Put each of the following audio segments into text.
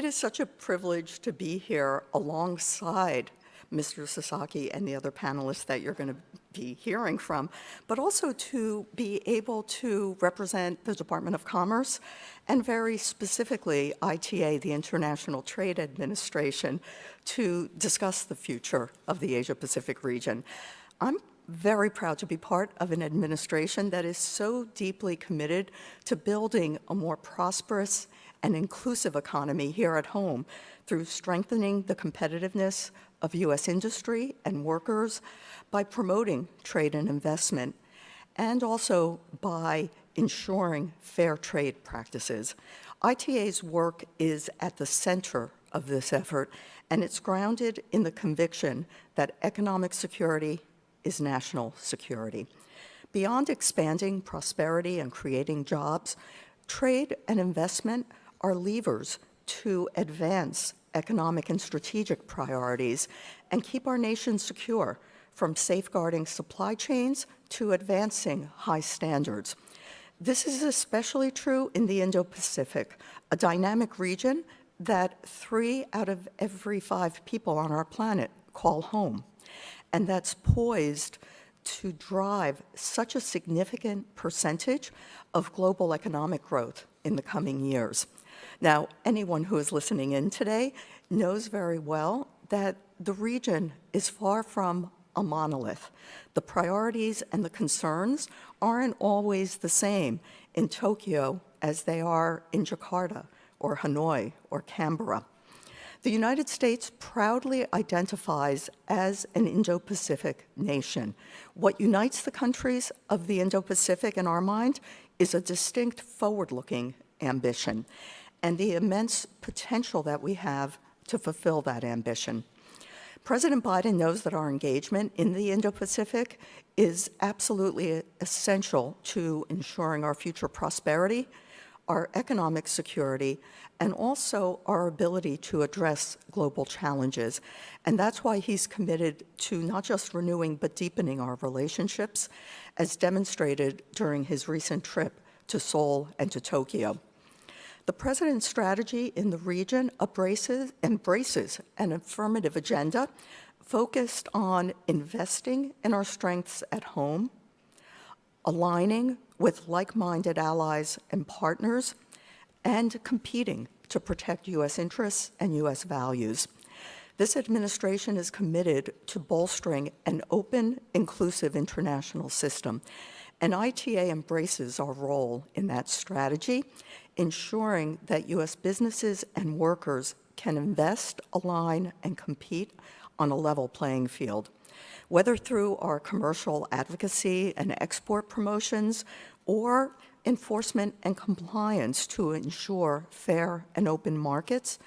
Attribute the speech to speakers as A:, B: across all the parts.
A: It is such a privilege to be here alongside Mr. Sasaki and the other panelists that you're going to be hearing from, but also to be able to represent the Department of Commerce and very specifically ITA, the International Trade Administration, to discuss the future of the Asia-Pacific region. I'm very proud to be part of an administration that is so deeply committed to building a more prosperous and inclusive economy here at home through strengthening the competitiveness of U.S. industry and workers by promoting trade and investment, and also by ensuring fair trade practices. ITA's work is at the center of this effort, and it's grounded in the conviction that economic security is national security. Beyond expanding prosperity and creating jobs, trade and investment are levers to advance economic and strategic priorities and keep our nation secure, from safeguarding supply chains to advancing high standards. This is especially true in the Indo-Pacific, a dynamic region that 3 out of every 5 people on our planet call home, and that's poised to drive such a significant percentage of global economic growth in the coming years. Now, anyone who is listening in today knows very well that the region is far from a monolith. The priorities and the concerns aren't always the same in Tokyo as they are in Jakarta or Hanoi or Canberra. The United States proudly identifies as an Indo-Pacific nation. What unites the countries of the Indo-Pacific in our mind is a distinct forward-looking ambition and the immense potential that we have to fulfill that ambition. President Biden knows that our engagement in the Indo-Pacific is absolutely essential to ensuring our future prosperity, our economic security, and also our ability to address global challenges. And that's why he's committed to not just renewing but deepening our relationships, as demonstrated during his recent trip to Seoul and to Tokyo. The President's strategy in the region embraces an affirmative agenda focused on investing in our strengths at home, aligning with like-minded allies and partners, and competing to protect U.S. interests and U.S. values. This administration is committed to bolstering an open, inclusive international system, and ITA embraces our role in that strategy, ensuring that U.S. businesses and workers can invest, align, and compete on a level playing field. Whether through our commercial advocacy and export promotions or enforcement and compliance to ensure fair and open markets,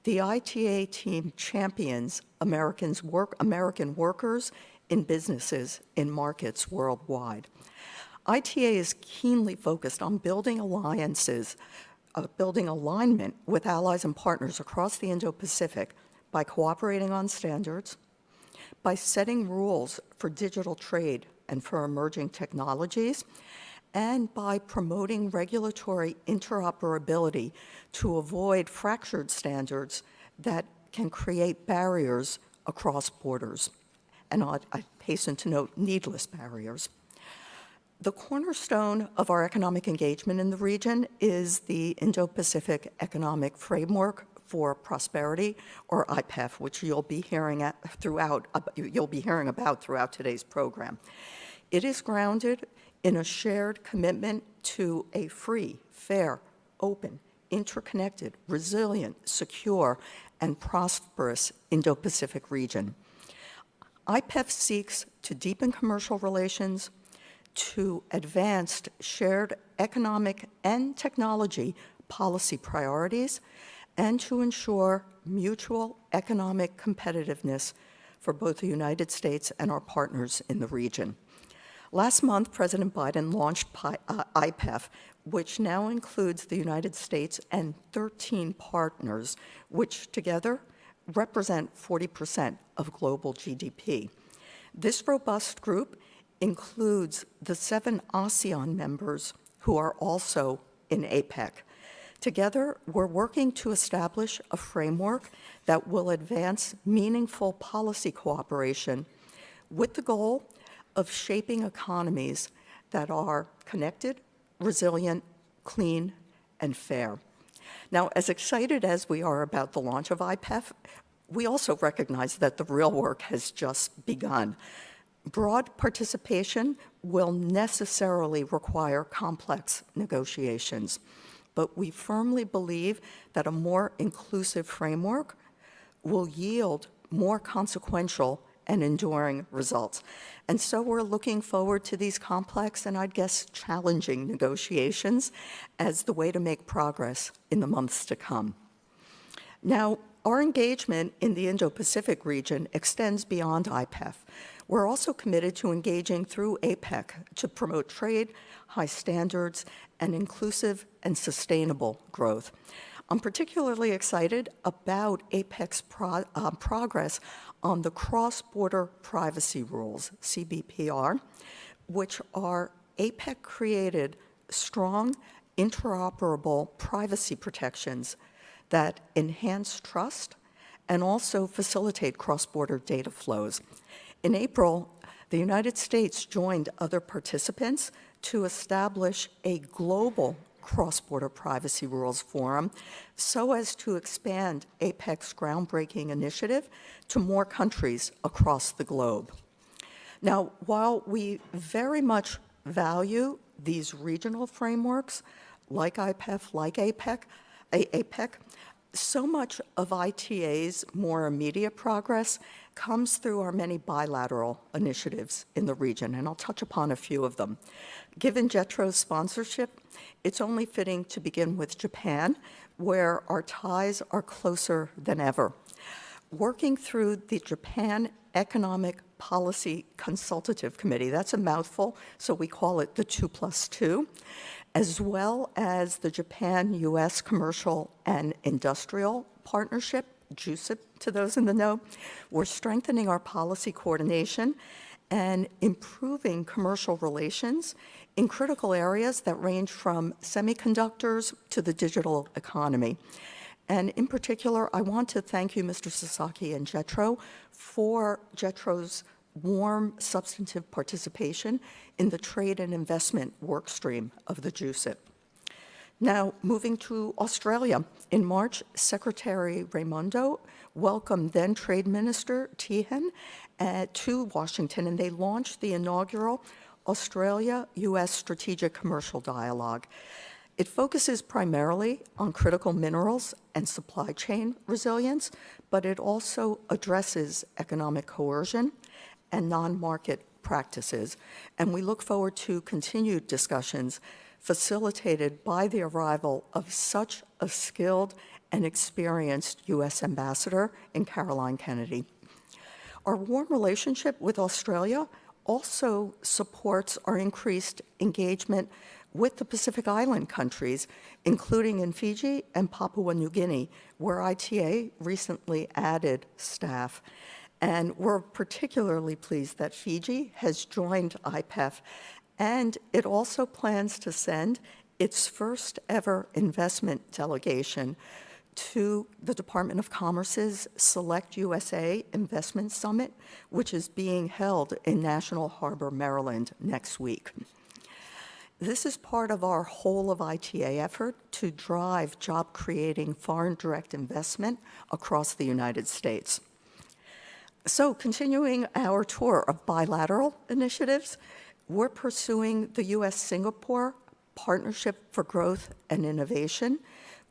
A: the ITA team champions American workers in businesses in markets worldwide. ITA is keenly focused on building alliances, building alignment with allies and partners across the Indo-Pacific by cooperating on standards, by setting rules for digital trade and for emerging technologies, and by promoting regulatory interoperability to avoid fractured standards that can create barriers across borders. And I hasten to note, needless barriers. The cornerstone of our economic engagement in the region is the Indo-Pacific Economic Framework for Prosperity, or IPEF, which you'll be hearing about throughout today's program. It is grounded in a shared commitment to a free, fair, open, interconnected, resilient, secure, and prosperous Indo-Pacific region. IPEF seeks to deepen commercial relations, to advance shared economic and technology policy priorities, and to ensure mutual economic competitiveness for both the United States and our partners in the region. Last month, President Biden launched IPEF, which now includes the United States and 13 partners, which together represent 40% of global GDP. This robust group includes the 7 ASEAN members who are also in APEC. Together, we're working to establish a framework that will advance meaningful policy cooperation with the goal of shaping economies that are connected, resilient, clean, and fair. Now, as excited as we are about the launch of IPEF, we also recognize that the real work has just begun. Broad participation will necessarily require complex negotiations, but we firmly believe that a more inclusive framework will yield more consequential and enduring results. And so we're looking forward to these complex and, I'd guess, challenging negotiations as the way to make progress in the months to come. Now, our engagement in the Indo-Pacific region extends beyond IPEF. We're also committed to engaging through APEC to promote trade, high standards, and inclusive and sustainable growth. I'm particularly excited about APEC's progress on the cross-border privacy rules, CBPR, which are APEC-created strong, interoperable privacy protections that enhance trust and also facilitate cross-border data flows. In April, the United States joined other participants to establish a global cross-border privacy rules forum so as to expand APEC's groundbreaking initiative to more countries across the globe. Now, while we very much value these regional frameworks, like IPEF, like APEC, so much of ITA's more immediate progress comes through our many bilateral initiatives in the region, and I'll touch upon a few of them. Given JETRO's sponsorship, it's only fitting to begin with Japan, where our ties are closer than ever. Working through the Japan Economic Policy Consultative Committee, that's a mouthful, so we call it the 2+2, as well as the Japan-U.S. Commercial and Industrial Partnership, JUSIP to those in the know. We're strengthening our policy coordination and improving commercial relations in critical areas that range from semiconductors to the digital economy. And in particular, I want to thank you, Mr. Sasaki and JETRO, for JETRO's warm, substantive participation in the trade and investment workstream of the JUSIP. Now, moving to Australia. In March, Secretary Raimondo welcomed then Trade Minister Tehan to Washington, and they launched the inaugural Australia-U.S. Strategic Commercial Dialogue. It focuses primarily on critical minerals and supply chain resilience, but it also addresses economic coercion and non-market practices. And we look forward to continued discussions facilitated by the arrival of such a skilled and experienced U.S. ambassador in Caroline Kennedy. Our warm relationship with Australia also supports our increased engagement with the Pacific Island countries, including in Fiji and Papua New Guinea, where ITA recently added staff. And we're particularly pleased that Fiji has joined IPEF, and it also plans to send its first ever investment delegation to the Department of Commerce's Select USA Investment Summit, which is being held in National Harbor, Maryland next week. This is part of our whole of ITA effort to drive job-creating foreign direct investment across the United States. So continuing our tour of bilateral initiatives, we're pursuing the U.S.-Singapore Partnership for Growth and Innovation,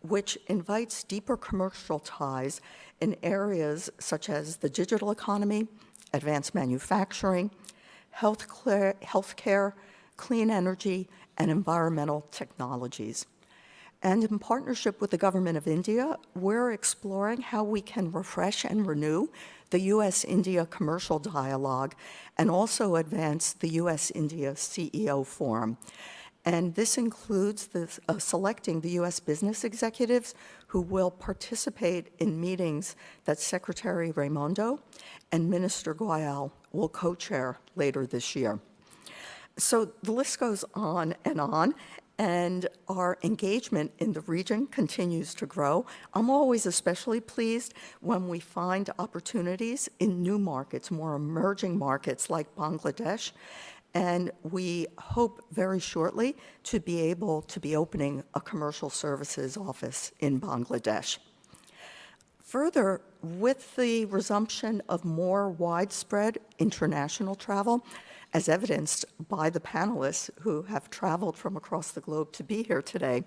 A: which invites deeper commercial ties in areas such as the digital economy, advanced manufacturing, healthcare, clean energy, and environmental technologies. And in partnership with the government of India, we're exploring how we can refresh and renew the U.S.-India commercial dialogue and also advance the U.S.-India CEO Forum. And this includes selecting the U.S. business executives who will participate in meetings that Secretary Raimondo and Minister Goyal will co-chair later this year. So the list goes on, and our engagement in the region continues to grow. I'm always especially pleased when we find opportunities in new markets, more emerging markets like Bangladesh, and we hope very shortly to be able to be opening a commercial services office in Bangladesh. Further, with the resumption of more widespread international travel, as evidenced by the panelists who have traveled from across the globe to be here today,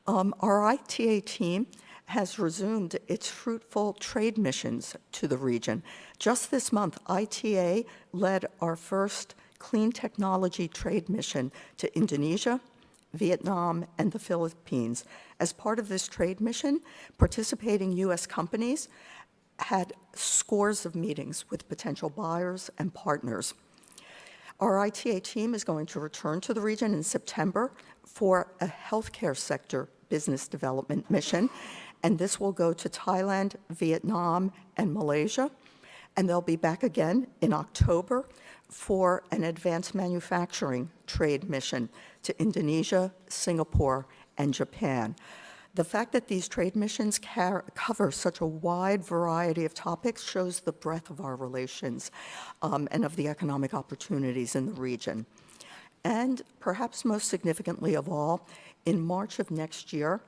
A: our ITA team has resumed its fruitful trade missions to the region. Just this month, ITA led our first clean technology trade mission to Indonesia, Vietnam, and the Philippines. As part of this trade mission, participating U.S. companies had scores of meetings with potential buyers and partners. Our ITA team is going to return to the region in September for a healthcare sector business development mission, and this will go to Thailand, Vietnam, and Malaysia. And they'll be back again in October for an advanced manufacturing trade mission to Indonesia, Singapore, and Japan. The fact that these trade missions cover such a wide variety of topics shows the breadth of our relations and of the economic opportunities in the region. And perhaps most significantly of all, in March of next year,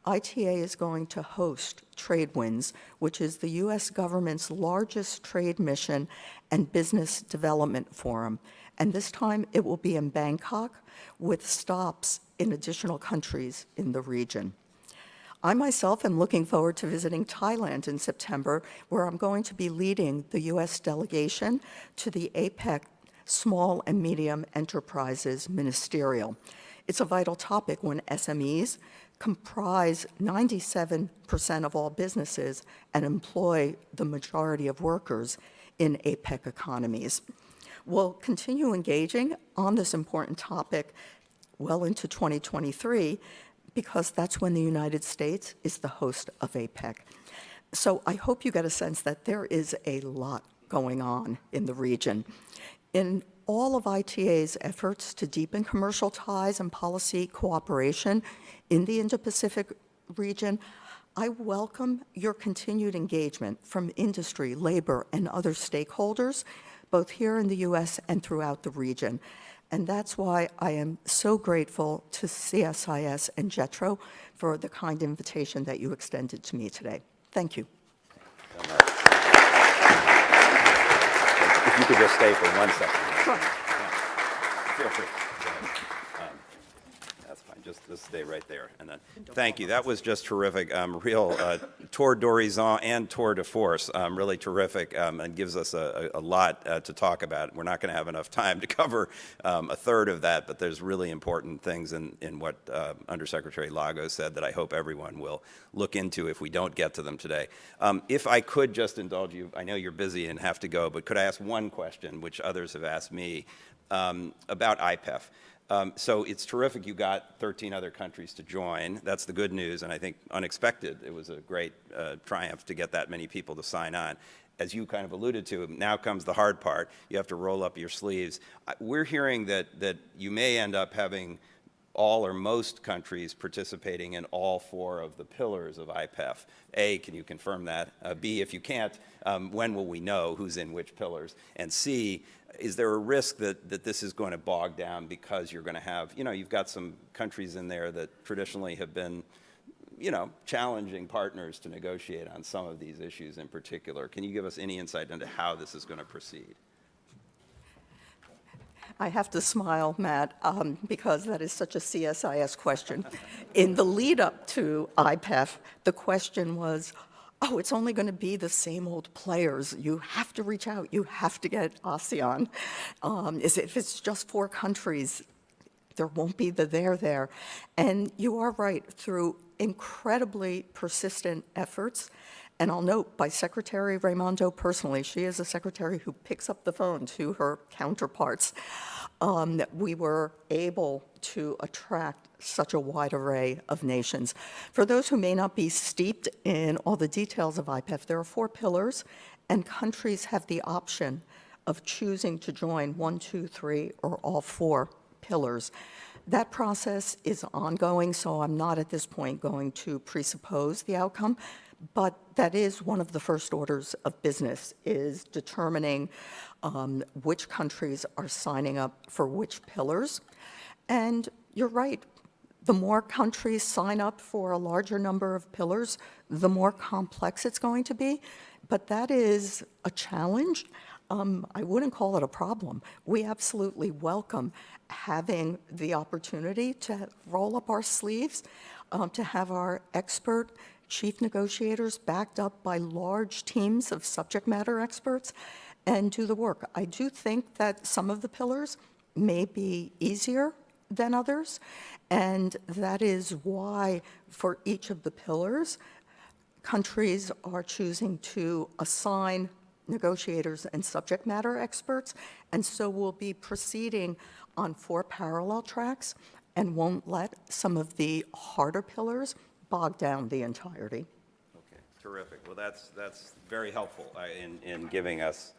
A: ITA is going to host TradeWinds, which is the U.S. government's largest trade mission and business development forum. And this time it will be in Bangkok with stops in additional countries in the region. I myself am looking forward to visiting Thailand in September, where I'm going to be leading the U.S. delegation to the APEC Small and Medium Enterprises Ministerial. It's a vital topic when SMEs comprise 97% of all businesses and employ the majority of workers in APEC economies. We'll continue engaging on this important topic well into 2023, because that's when the United States is the host of APEC. So I hope you get a sense that there is a lot going on in the region. In all of ITA's efforts to deepen commercial ties and policy cooperation in the Indo-Pacific region, I welcome your continued engagement from industry, labor, and other stakeholders, both here in the U.S. and throughout the region. And that's why I am so grateful to CSIS and JETRO for the kind invitation that you extended to me today. Thank you.
B: If you could just stay for 1 second.
A: Sure.
B: Yeah. Feel free. That's fine. Just stay right there. And then, thank you. That was just terrific. Real tour d'horizon and tour de force. Really terrific, and gives us a lot to talk about. We're not going to have enough time to cover a third of that, but there's really important things in what Undersecretary Lago said that I hope everyone will look into if we don't get to them today. If I could just indulge you, I know you're busy and have to go, but could I ask one question, which others have asked me, about IPEF? So it's terrific you got 13 other countries to join. That's the good news, and I think unexpected. It was a great triumph to get that many people to sign on. As you kind of alluded to, now comes the hard part. You have to roll up your sleeves. We're hearing that you may end up having all or most countries participating in all 4 of the pillars of IPEF. A, can you confirm that? B, if you can't, when will we know who's in which pillars? And C, is there a risk that this is going to bog down because you're going to have, you've got some countries in there that traditionally have been, challenging partners to negotiate on some of these issues in particular. Can you give us any insight into how this is going to proceed?
A: I have to smile, Matt, because that is such a CSIS question. In the lead up to IPEF, the question was, oh, it's only going to be the same old players. You have to reach out. You have to get ASEAN. If it's just 4 countries, there won't be the there. And you are right, through incredibly persistent efforts, and I'll note by Secretary Raimondo personally, she is a secretary who picks up the phone to her counterparts, we were able to attract such a wide array of nations. For those who may not be steeped in all the details of IPEF, there are 4 pillars, and countries have the option of choosing to join 1, 2, 3, or all 4 pillars. That process is ongoing, so I'm not at this point going to presuppose the outcome, but that is one of the first orders of business, is determining which countries are signing up for which pillars. And you're right, the more countries sign up for a larger number of pillars, the more complex it's going to be. But that is a challenge. I wouldn't call it a problem. We absolutely welcome having the opportunity to roll up our sleeves, to have our expert chief negotiators backed up by large teams of subject matter experts and do the work. I do think that some of the pillars may be easier than others, and that is why for each of the pillars, countries are choosing to assign negotiators and subject matter experts, and so we'll be proceeding on 4 parallel tracks and won't let some of the harder pillars bog down the entirety.
B: Okay, terrific. Well, that's very helpful in giving us,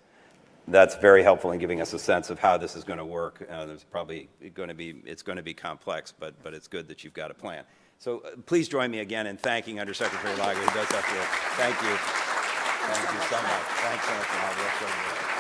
B: that's very helpful in giving us a sense of how this is going to work. There's probably going to be, it's going to be complex, but it's good that you've got a plan. So please join me again in thanking Undersecretary Lago, who does have to, thank you. Thank you so much. Thanks so much.